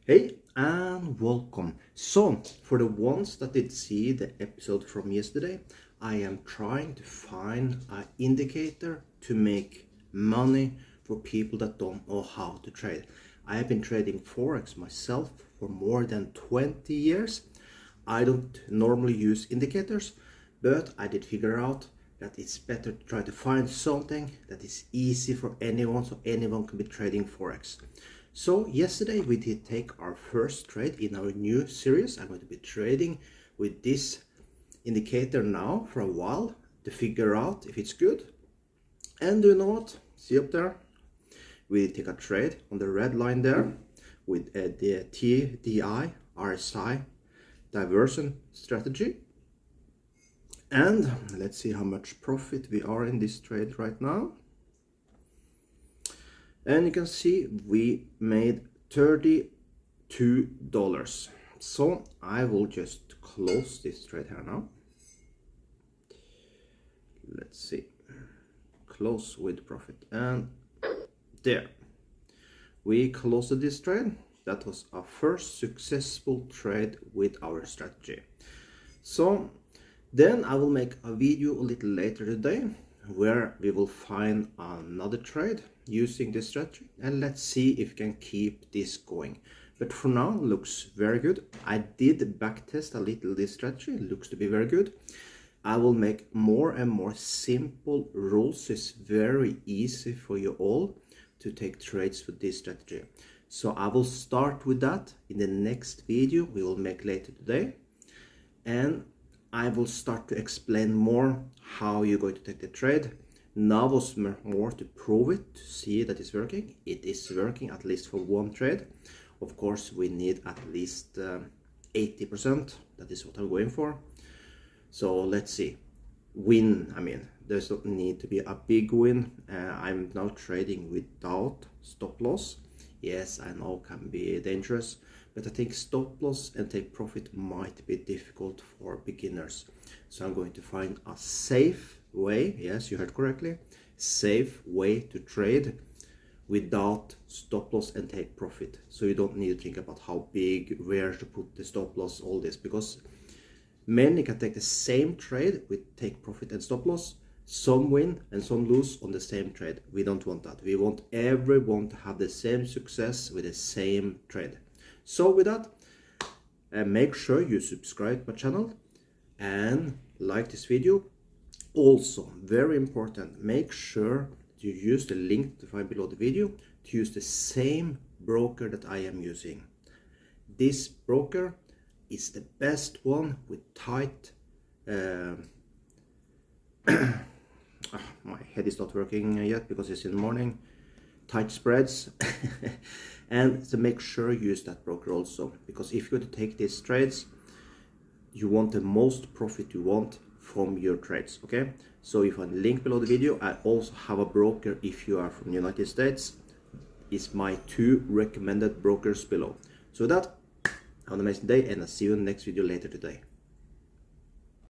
Hey and welcome. So for the ones that did see the episode from yesterday, I am trying to find an indicator to make money for people that don't know how to trade. I have been trading Forex myself for more than 20 years. I don't normally use indicators, but I did figure out that it's better to try to find something that is easy for anyone, so anyone can be trading Forex. So yesterday we did take our first trade in our new series. I'm going to be trading with this indicator now for a while to figure out if it's good. And do you know what? See up there? We take a trade on the red line there with the TDI RSI diversion strategy. And let's see how much profit we are in this trade right now. And you can see we made $32. So I will just close this trade here now. Let's see, close with profit, and there we closed this trade. That was our first successful trade with our strategy. So then I will make a video a little later today where we will find another trade using this strategy, and let's see if we can keep this going. But for now, looks very good. I did backtest a little this strategy. It looks to be very good. I will make more and more simple rules. It's very easy for you all to take trades with this strategy. So I will start with that in the next video we will make later today, and I will start to explain more how you're going to take the trade. Now was more to prove it, to see that it's working. It is working, at least for one trade. Of course, we need at least 80%. That is what I'm going for. So let's see. Win, I mean, there's not need to be a big win. I'm now trading without stop loss. Yes, I know it can be dangerous, but I think stop loss and take profit might be difficult for beginners. So I'm going to find a safe way, yes, you heard correctly, safe way to trade without stop loss and take profit. So you don't need to think about how big, where to put the stop loss, all this, because many can take the same trade with take profit and stop loss. Some win and some lose on the same trade. We don't want that. We want everyone to have the same success with the same trade. So with that, make sure you subscribe to my channel and like this video. Also, very important, make sure you use the link to find below the video to use the same broker that I am using. This broker is the best one with tight my head is not working yet because it's in the morning. Tight spreads. And so make sure you use that broker also, because if you're going to take these trades, you want the most profit you want from your trades. Okay, so if I link below the video, I also have a broker. If you are from the United States, it's my 2 recommended brokers below. So with that, have an amazing day, and I'll see you in the next video later today.